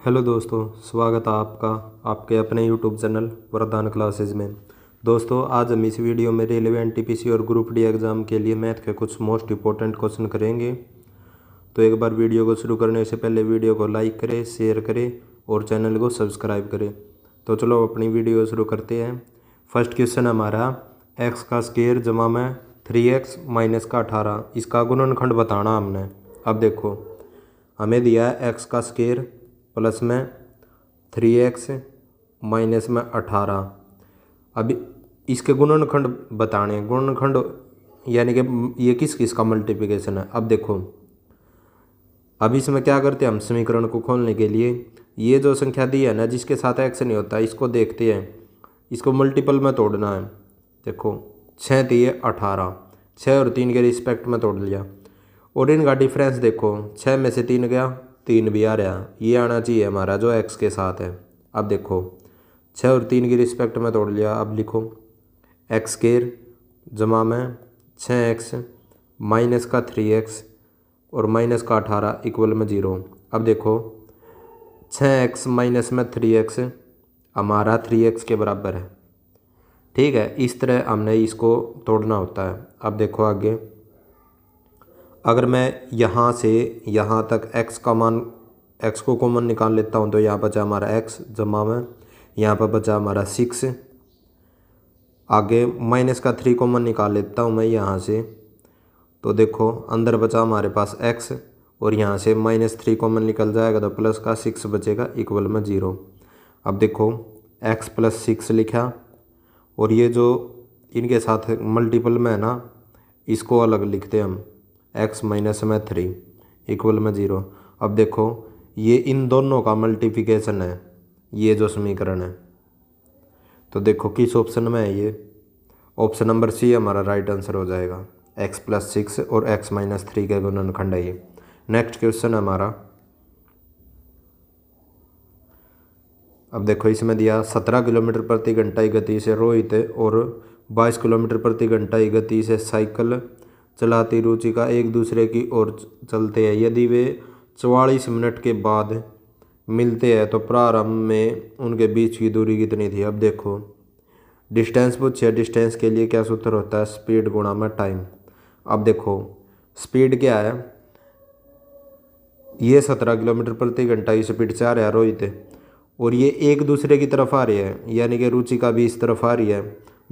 Hello दोस्तों, स्वागत है आपका आपके अपने यूट्यूब चैनल वरदान क्लासेस में। दोस्तों, आज हम इस वीडियो में रेलवे एनटीपीसी और ग्रुप डी एग्ज़ाम के लिए मैथ के कुछ मोस्ट इंपॉर्टेंट क्वेश्चन करेंगे। तो एक बार वीडियो को शुरू करने से पहले वीडियो को लाइक करें, शेयर करें और चैनल को सब्सक्राइब करें। तो चलो अपनी वीडियो शुरू करते हैं। फर्स्ट क्वेश्चन हमारा एक्स का स्क्वायर जमा में 3x माइनस का 18, इसका गुणनखंड बताना हमने। अब देखो, हमें दिया है एक्स का स्क्वायर प्लस में 3x माइनस में 18। अब इसके गुणनखंड बताने हैं। गुणनखंड यानी कि ये किस किस का मल्टीप्लिकेशन है। अब देखो, अब इसमें क्या करते हैं हम समीकरण को खोलने के लिए, ये जो संख्या दी है ना जिसके साथ x नहीं होता, इसको देखते हैं, इसको मल्टीपल में तोड़ना है। देखो 6 दिए 18, 6 और 3 के रिस्पेक्ट में तोड़ लिया और इनका डिफरेंस देखो, 6 में से 3 गया, 3 भी आ रहा, ये आना चाहिए हमारा जो x के साथ है। अब देखो 6 और 3 की रिस्पेक्ट में तोड़ लिया। अब लिखो एक्स स्क्वायर जमा में 6x माइनस का 3x और माइनस का 18 इक्वल में 0। अब देखो 6x माइनस में 3x हमारा 3x के बराबर है। ठीक है, इस तरह हमने इसको तोड़ना होता है। अब देखो आगे, अगर मैं यहाँ से यहाँ तक x का मान, x को कॉमन निकाल लेता हूँ तो यहाँ बचा हमारा x जमा में यहाँ पर बचा हमारा 6। आगे माइनस का 3 कॉमन निकाल लेता हूँ मैं यहाँ से, तो देखो अंदर बचा हमारे पास x और यहाँ से -3 कॉमन निकल जाएगा तो प्लस का 6 बचेगा इक्वल में 0। अब देखो x प्लस 6 लिखा और ये जो इनके साथ मल्टीपल में है ना, इसको अलग लिखते हैं हम, x माइनस में 3 इक्वल में 0। अब देखो ये इन दोनों का मल्टीप्लिकेशन है, ये जो समीकरण है। तो देखो किस ऑप्शन में है, ये ऑप्शन नंबर सी हमारा राइट आंसर हो जाएगा। x प्लस 6 और x माइनस 3 का गुणनखंड है ये। नेक्स्ट क्वेश्चन हमारा, अब देखो इसमें दिया 17 किलोमीटर प्रति घंटा की गति से रोहित और 22 किलोमीटर प्रति घंटा की गति से साइकिल चलाती रुचिका एक दूसरे की ओर चलते हैं। यदि वे 44 मिनट के बाद मिलते हैं तो प्रारंभ में उनके बीच की दूरी कितनी थी। अब देखो डिस्टेंस पूछे, डिस्टेंस के लिए क्या सूत्र होता है, स्पीड गुणा में टाइम। अब देखो स्पीड क्या है, ये 17 किलोमीटर प्रति घंटा की स्पीड से आ रहा है रोहित और ये एक दूसरे की तरफ आ रही है, यानी कि रुचिका भी इस तरफ आ रही है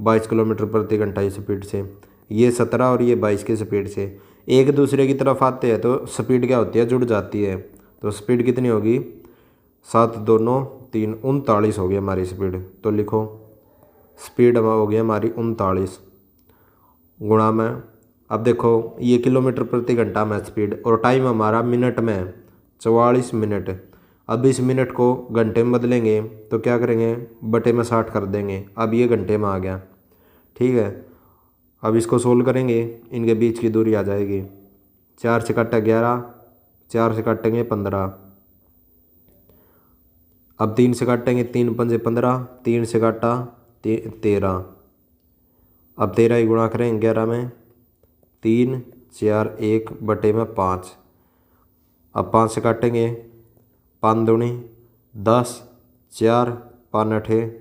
22 किलोमीटर प्रति घंटा की स्पीड से। ये 17 और ये 22 की स्पीड से एक दूसरे की तरफ आते हैं तो स्पीड क्या होती है, जुड़ जाती है। तो स्पीड कितनी होगी, 7 2 9 3 39 होगी हमारी स्पीड। तो लिखो स्पीड हो गई हमारी 39 गुणा में, अब देखो ये किलोमीटर प्रति घंटा में स्पीड और टाइम हमारा मिनट में है 44 मिनट। अब इस मिनट को घंटे में बदलेंगे तो क्या करेंगे, बटे में 60 कर देंगे। अब ये घंटे में आ गया। ठीक है, अब इसको सोल्व करेंगे, इनके बीच की दूरी आ जाएगी। 4 से काटा 11, 4 से काटेंगे 15, अब 3 से काटेंगे, 3 पंजे 15, 3 से काटा 13, अब 13 ही गुणा करेंगे 11 में, 3 4 1 बटे में 5, अब 5 से काटेंगे, 5 दूनी 10, 4 5 8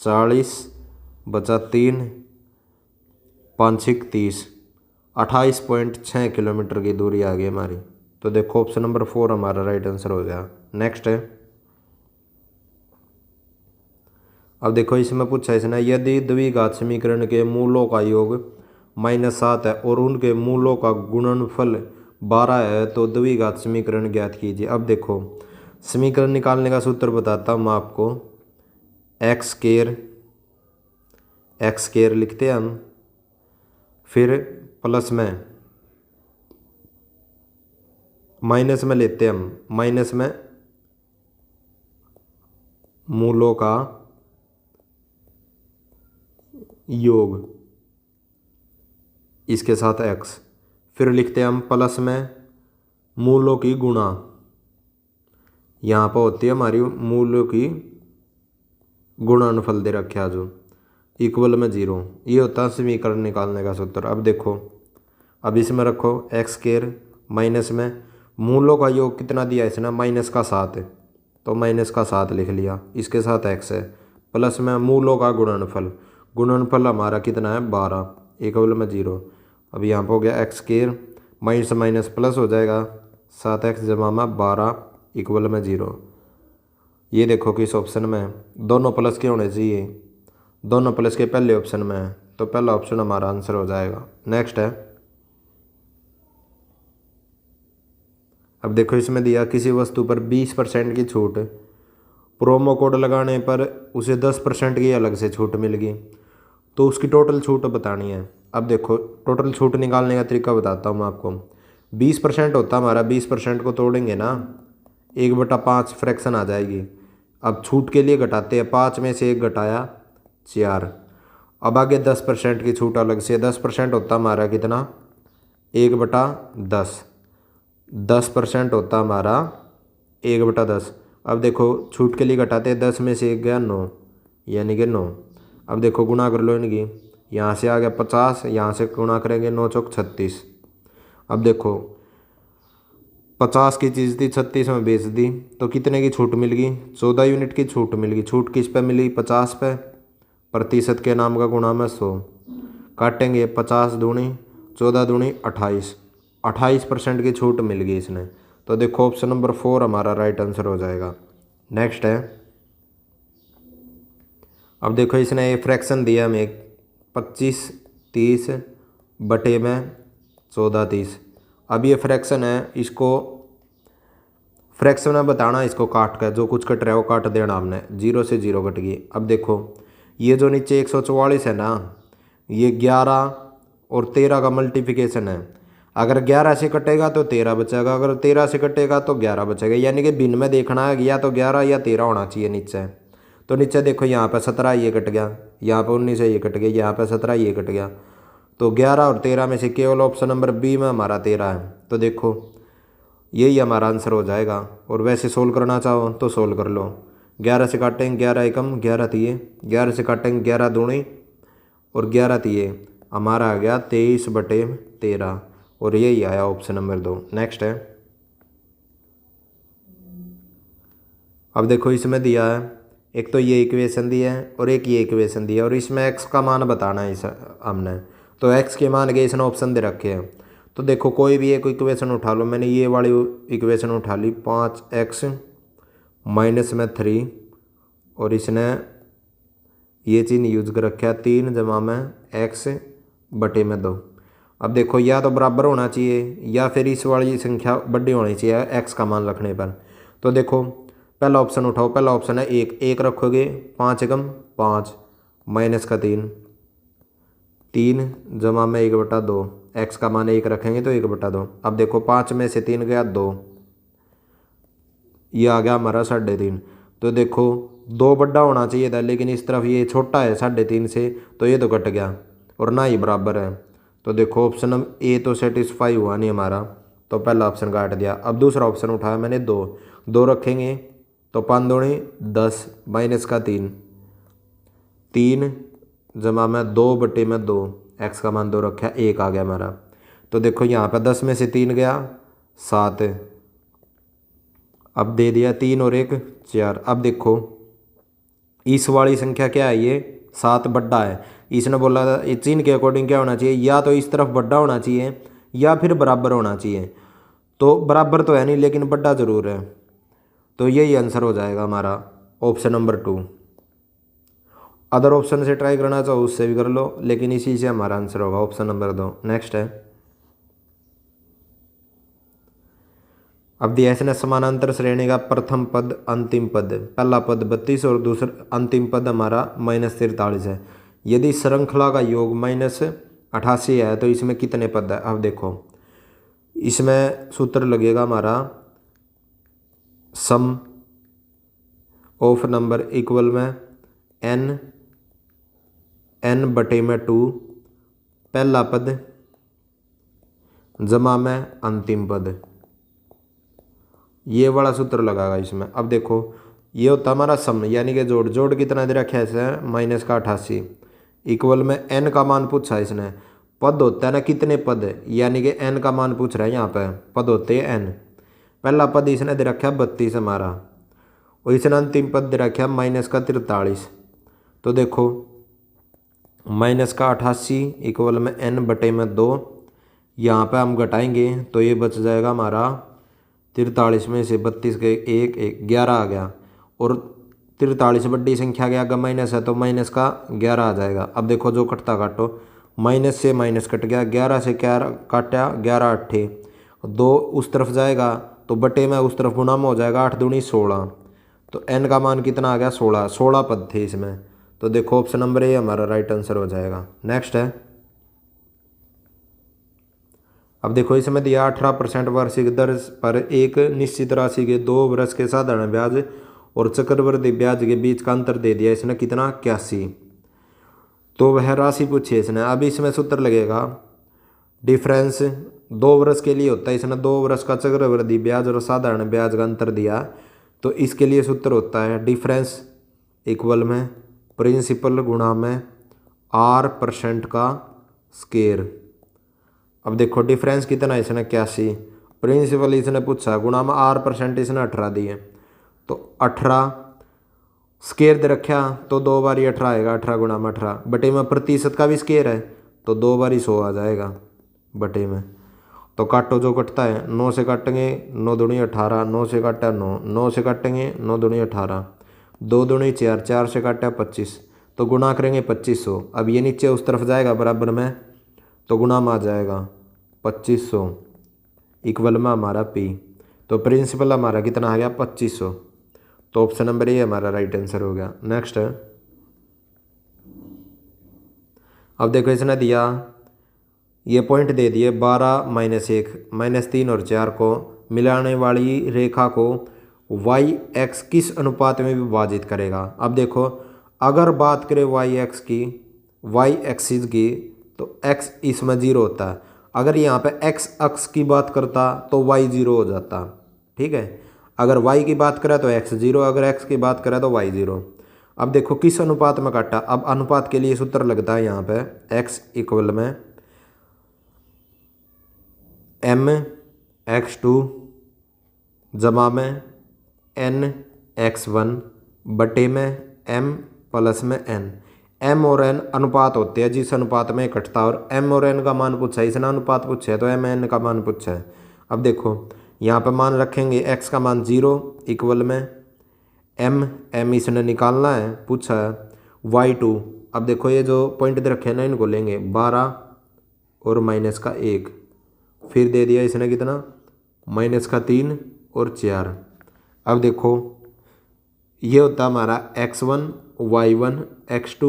40, बचा 3 5 6 30, 28.6 किलोमीटर की दूरी आ गई हमारी। तो देखो ऑप्शन नंबर 4 हमारा राइट आंसर हो गया। नेक्स्ट है, अब देखो इसमें पूछा इसने, यदि द्विघात समीकरण के मूलों का योग -7 है और उनके मूलों का गुणनफल 12 है तो द्विघात समीकरण ज्ञात कीजिए। अब देखो समीकरण निकालने का सूत्र बताता हूँ मैं आपको, एक्स स्क्वायर लिखते हैं हम, फिर प्लस में माइनस में लेते हैं हम, माइनस में मूलों का योग इसके साथ x, फिर लिखते हैं हम प्लस में मूलों की गुणा, यहाँ पर होती है हमारी मूलों की गुणनफल दे रखा जो इक्वल में 0। ये होता है समीकरण निकालने का सूत्र। अब देखो, अब इसमें रखो एक्स स्क्वायर माइनस में मूलों का योग कितना दिया इसने, -7 है। तो माइनस का 7 लिख लिया, इसके साथ x है, प्लस में मूलों का गुणनफल। गुणनफल हमारा कितना है 12, इक्वल में 0। अब यहाँ पर हो गया x square, minus minus plus हो जाएगा, 7x जमा में 12 इक्वल में 0। ये देखो कि इस ऑप्शन में दोनों प्लस के होने चाहिए, दोनों प्लस के पहले ऑप्शन में है, तो पहला ऑप्शन हमारा आंसर हो जाएगा। नेक्स्ट है, अब देखो इसमें दिया किसी वस्तु पर 20% की छूट, प्रोमो कोड लगाने पर उसे 10% की अलग से छूट मिल गई, तो उसकी टोटल छूट बतानी है। अब देखो टोटल छूट निकालने का तरीका बताता हूँ मैं आपको। 20% होता हमारा, 20% को तोड़ेंगे ना 1/5 फ्रैक्शन आ जाएगी। अब छूट के लिए घटाते हैं, 5 में से 1 घटाया 4। अब आगे 10% की छूट अलग से, 10% होता हमारा कितना 1/10, 10% होता हमारा 1/10। अब देखो छूट के लिए घटाते हैं, 10 में से 1 गया 9, यानी कि 9। अब देखो गुणा कर लो इनकी, यहाँ से आ गया 50, यहाँ से गुणा करेंगे 9 चौक 36। अब देखो 50 की चीज़ थी, 36 में बेच दी, तो कितने की छूट मिल गई 14 यूनिट की छूट मिल गई। छूट किस पे मिली 50 पे, प्रतिशत के नाम का गुणा में 100, काटेंगे 50 दूनी 14 दूनी 28, 28% की छूट मिल गई इसने। तो देखो ऑप्शन नंबर 4 हमारा राइट आंसर हो जाएगा। नेक्स्ट है, अब देखो इसने ये फ्रैक्शन दिया हमें 25/30 बटे में 14/30। अब ये फ्रैक्शन है, इसको फ्रैक्शन में बताना, इसको काट कर जो कुछ कट रहा है वो काट देना हमने, 0 से 0 कट गई। अब देखो ये जो नीचे 144 है ना, ये 11 और 13 का मल्टीप्लिकेशन है। अगर 11 से कटेगा तो 13 बचेगा, अगर 13 से कटेगा तो 11 बचेगा, यानी कि भिन्न में देखना है, या तो 11 या 13 होना चाहिए नीचे। तो नीचे देखो यहाँ पे 17 ये कट गया, यहाँ पे 19 ये कट गया, यहाँ पे 17 ये कट गया, तो 11 और 13 में से केवल ऑप्शन नंबर बी में हमारा 13 है। तो देखो यही हमारा आंसर हो जाएगा। और वैसे सोल्व करना चाहो तो सोल्व कर लो, 11 से काटेंगे 11 एकम 11 तिये, 11 से काटेंगे 11 दूनी और 11 तिये, हमारा आ गया 23/13, और यही आया ऑप्शन नंबर 2। नेक्स्ट है, अब देखो इसमें दिया है, एक तो ये इक्वेशन दी है और एक ये इक्वेशन दी है, और इसमें x का मान बताना है इस हमने, तो x के मान के इसने ऑप्शन दे रखे हैं। तो देखो कोई भी एक इक्वेशन उठा लो, मैंने ये वाली इक्वेशन उठा ली 5x माइनस में 3, और इसने ये चीज़ यूज कर रखा है 3 जमा में x बटे में 2। अब देखो या तो बराबर होना चाहिए या फिर इस वाली संख्या बड़ी होनी चाहिए x का मान रखने पर। तो देखो पहला ऑप्शन उठाओ, पहला ऑप्शन है 1 रखोगे, 5 एकम 5 माइनस का 3 जमा में 1/2, x का मान 1 रखेंगे तो 1/2। अब देखो 5 में से 3 गया 2, ये आ गया हमारा 3.5। तो देखो 2 बड़ा होना चाहिए था, लेकिन इस तरफ ये छोटा है 3.5 से, तो ये तो कट गया और ना ही बराबर है। तो देखो ऑप्शन ए तो सेटिस्फाई हुआ नहीं हमारा, तो पहला ऑप्शन काट दिया। अब दूसरा ऑप्शन उठाया मैंने 2 रखेंगे तो 5 दूनी 10 माइनस का 3 जमा में 2 बटे में 2, x का मान 2 रखा, 1 आ गया हमारा। तो देखो यहाँ पे 10 में से 3 गया 7, अब दे दिया 3 और 1 4। अब देखो इस वाली संख्या क्या है, ये 7 बड़ा है, इसने बोला था ये चिन्ह के अकॉर्डिंग क्या होना चाहिए, या तो इस तरफ बड़ा होना चाहिए या फिर बराबर होना चाहिए। तो बराबर तो है नहीं लेकिन बड़ा ज़रूर है, तो यही आंसर हो जाएगा हमारा ऑप्शन नंबर 2। अदर ऑप्शन से ट्राई करना चाहो उससे भी कर लो, लेकिन इसी से हमारा आंसर होगा ऑप्शन नंबर 2। नेक्स्ट है, अब दिया इसने समानांतर श्रेणी का प्रथम पद अंतिम पद, पहला पद 32 और दूसरा अंतिम पद हमारा -43 है। यदि श्रृंखला का योग -88 है तो इसमें कितने पद है। अब देखो इसमें सूत्र लगेगा हमारा सम ऑफ नंबर इक्वल में n बटे में 2 पहला पद जमा में अंतिम पद, ये वाला सूत्र लगाएगा इसमें। अब देखो ये होता हमारा सम, यानी कि जोड़ कितना दे रखा है इसे -88 इक्वल में n का मान पूछा है इसने। पद होता है ना कितने पद, यानी कि n का मान पूछ रहा है, यहाँ पे पद होते हैं n। पहला पद इसने दे रखा है 32 हमारा, और इसने अंतिम पद दे रखा माइनस का 43। तो देखो माइनस का 88 इक्वल में n बटे में 2। यहाँ पे हम घटाएंगे तो ये बच जाएगा हमारा 43 में से 32 के 11 आ गया। और 43 बड़ी संख्या के आगे माइनस है तो माइनस का 11 आ जाएगा। अब देखो जो कटता काटो, माइनस से माइनस कट गया, 11 से क्या काटा, 11 अट्ठे 2 उस तरफ जाएगा तो बटे में उस तरफ गुणा में हो जाएगा, 8 दूनी 16। तो n का मान कितना आ गया, 16। 16 पद थे इसमें। तो देखो ऑप्शन नंबर ए हमारा राइट आंसर हो जाएगा। नेक्स्ट है, अब देखो इसमें दिया 18% वार्षिक दर पर एक निश्चित राशि के 2 वर्ष के साधारण ब्याज और चक्रवृद्धि ब्याज के बीच का अंतर दे दिया इसने कितना, 81। तो वह राशि पूछी इसने। अब इसमें सूत्र लगेगा, डिफरेंस 2 वर्ष के लिए होता है, इसने 2 वर्ष का चक्रवृद्धि ब्याज और साधारण ब्याज का अंतर दिया। तो इसके लिए सूत्र होता है डिफरेंस इक्वल में प्रिंसिपल गुणा में R% का स्केयर। अब देखो डिफरेंस कितना है इसने, 81, प्रिंसिपल इसने पूछा, गुणा में R% इसने 18 दिए। तो 18 स्केयर दे रखा तो 2 बारी 18 आएगा, 18 गुणा में 18 बटे में प्रतिशत का भी स्केयर है तो 2 बारी 100 आ जाएगा बटे में। तो काटो जो कटता है, 9 से काटेंगे 9 दूनी 18, 9 से काटा 9, 9 से काटेंगे 9 दूनी 18, 2 दूनी 4, 4 से काटा 25। तो गुणा करेंगे 2500। अब ये नीचे उस तरफ जाएगा बराबर में तो गुणा में आ जाएगा 2500 इक्वल में हमारा P। तो प्रिंसिपल हमारा कितना आ गया, 2500। तो ऑप्शन नंबर ए हमारा राइट आंसर हो गया। नेक्स्ट है, अब देखो इसने दिया ये पॉइंट दे दिए 12 -1 -3 और 4 को मिलाने वाली रेखा को वाई एक्स किस अनुपात में विभाजित करेगा। अब देखो अगर बात करें वाई एक्स की, वाई एक्सिस की, तो x इसमें 0 होता है। अगर यहाँ पे x अक्ष की बात करता तो y 0 हो जाता, ठीक है। अगर y की बात करें तो x 0, अगर x की बात करें तो y 0। अब देखो किस अनुपात में काटा। अब अनुपात के लिए सूत्र लगता है यहाँ पे x इक्वल में m(x2) जमा में n(x1) बटे में m प्लस में n। m और n अनुपात होते हैं जिस अनुपात में इकट्ठा, और m और n का मान पूछा है, इसने अनुपात पूछा है तो m n का मान पूछा है। अब देखो यहाँ पे मान रखेंगे x का मान 0 इक्वल में m इसने निकालना है, पूछा है y2। अब देखो ये जो पॉइंट दे रखे हैं ना इनको लेंगे 12 और माइनस का 1, फिर दे दिया इसने कितना, माइनस का 3 और 4। अब देखो ये होता हमारा x1 y1 x2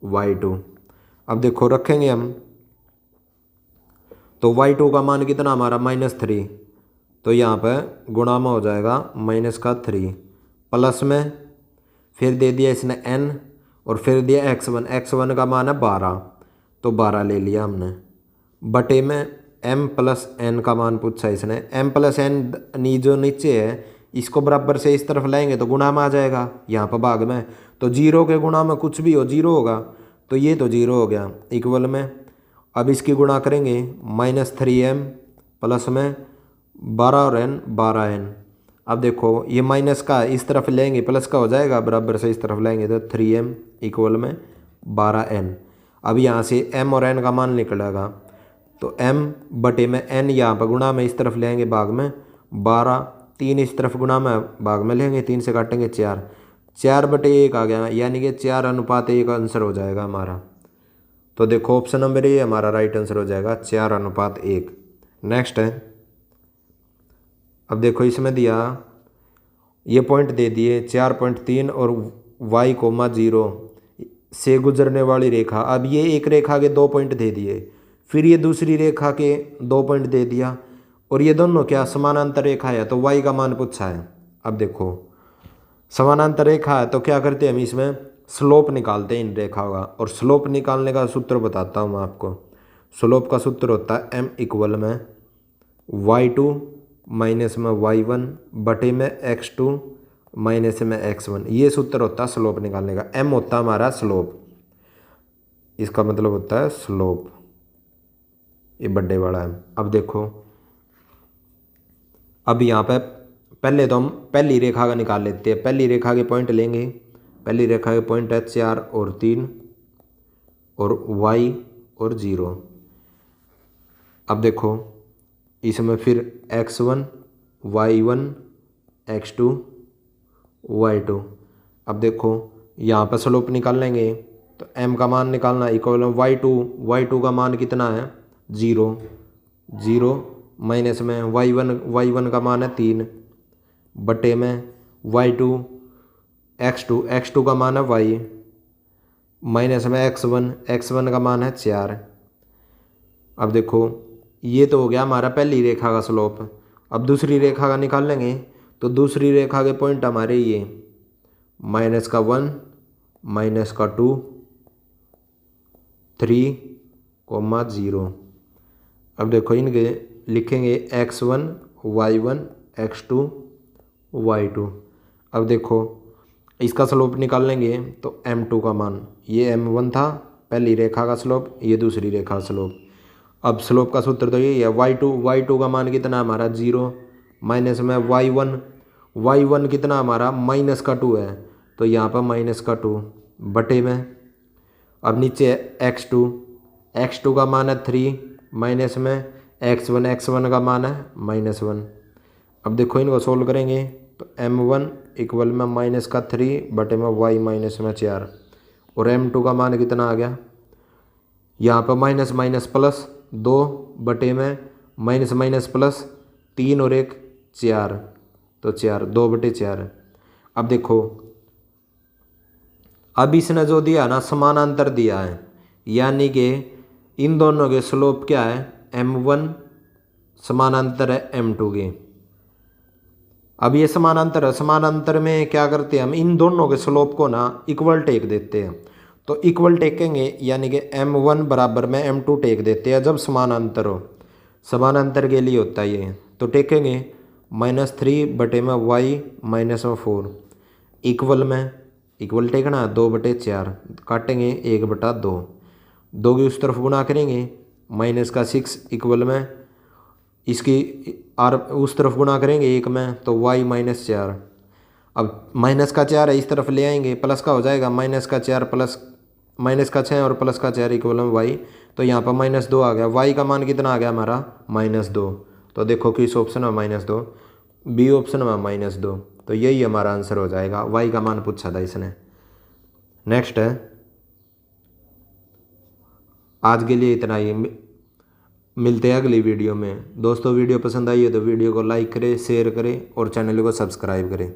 y2। अब देखो रखेंगे हम तो y2 का मान कितना हमारा -3, तो यहाँ पर गुणा में हो जाएगा माइनस का 3 प्लस में, फिर दे दिया इसने n और फिर दिया x1 का मान है 12 तो 12 ले लिया हमने बटे में m प्लस n का मान पूछा इसने। m प्लस n जो नीचे है इसको बराबर से इस तरफ लाएंगे तो गुणा में आ जाएगा यहाँ पर भाग में, तो 0 के गुणा में कुछ भी हो 0 होगा, तो ये तो 0 हो गया इक्वल में। अब इसकी गुणा करेंगे -3m प्लस में 12 और n 12n। अब देखो ये माइनस का इस तरफ लेंगे प्लस का हो जाएगा, बराबर से इस तरफ लेंगे तो 3m इक्वल में 12n। अब यहाँ से m और n का मान निकलेगा तो m बटे में n यहाँ पर गुणा में इस तरफ लेंगे भाग में 12, 3 इस तरफ गुणा में भाग में लेंगे, 3 से काटेंगे 4, 4 बटे 1 आ गया, यानी कि 4:1 आंसर हो जाएगा हमारा। तो देखो ऑप्शन नंबर ए हमारा राइट आंसर हो जाएगा 4:1। नेक्स्ट है, अब देखो इसमें दिया ये पॉइंट दे दिए 4.3 और y,0 से गुजरने वाली रेखा। अब ये एक रेखा के 2 पॉइंट दे दिए, फिर ये दूसरी रेखा के 2 पॉइंट दे दिया, और ये दोनों क्या समानांतर रेखा है तो y का मान पूछा है। अब देखो समानांतर रेखा है तो क्या करते हैं हम इसमें स्लोप निकालते हैं इन रेखाओं का, और स्लोप निकालने का सूत्र बताता हूँ मैं आपको। स्लोप का सूत्र होता है m इक्वल में y2 माइनस में y1 बटे में x2 माइनस में x1। ये सूत्र होता है स्लोप निकालने का। m होता है हमारा स्लोप, इसका मतलब होता है स्लोप, ये बड़े वाला है। अब देखो अब यहाँ पे पहले तो हम पहली रेखा का निकाल लेते हैं। पहली रेखा के पॉइंट लेंगे। पहली रेखा के पॉइंट है 4 और 3 और y और 0। अब देखो इसमें फिर x1 y1 x2 y2। अब देखो यहाँ पर स्लोप निकाल लेंगे तो m का मान निकालना इक्वल y2 का मान कितना है 0 0 माइनस में y1 का मान है 3 बटे में y2 x2 का मान है y माइनस में x1 का मान है 4। अब देखो ये तो हो गया हमारा पहली रेखा का स्लोप। अब दूसरी रेखा का निकाल लेंगे तो दूसरी रेखा के पॉइंट हमारे ये -1 -2 3, 0। अब देखो इनके लिखेंगे x1 y1 x2 y2। अब देखो इसका स्लोप निकाल लेंगे तो m2 का मान, ये m1 था पहली रेखा का स्लोप, ये दूसरी रेखा का स्लोप। अब स्लोप का सूत्र तो यही है y2 का मान कितना हमारा 0 माइनस में y1 कितना हमारा -2 है तो यहाँ पर -2 बटे में अब नीचे x2 का मान है 3 माइनस में x1 का मान है -1। अब देखो इनको सोल्व करेंगे तो m1 इक्वल में -3 बटे में y -4 और m2 का मान कितना आ गया यहाँ पर माइनस प्लस 2 बटे में माइनस प्लस 3 और 1 4 तो 4 2 बटे 4। अब देखो अब इसने जो दिया ना समानांतर दिया है, यानी कि इन दोनों के स्लोप क्या है m1 समानांतर है m2 के। अब ये समानांतर है, समानांतर में क्या करते हैं हम इन दोनों के स्लोप को ना इक्वल टेक देते हैं। तो इक्वल टेकेंगे यानी कि m1 बराबर में m2 टेक देते हैं जब समानांतर हो। समानांतर के लिए होता है ये। तो टेकेंगे -3 बटे में y -4 इक्वल टेकना 2 बटे 4 काटेंगे 1/2 2 की उस तरफ गुणा करेंगे -6 इक्वल में इसकी उस तरफ गुणा करेंगे 1 में तो y -4। अब -4 है इस तरफ ले आएंगे प्लस का हो जाएगा -6 और +4 इक्वल में y। तो यहाँ पर -2 आ गया, y का मान कितना आ गया हमारा -2। तो देखो किस ऑप्शन में -2, बी ऑप्शन में -2। तो यही हमारा आंसर हो जाएगा, y का मान पूछा था इसने। नेक्स्ट है, आज के लिए इतना ही, मिलते हैं अगली वीडियो में। दोस्तों वीडियो पसंद आई है तो वीडियो को लाइक करें, शेयर करें और चैनल को सब्सक्राइब करें।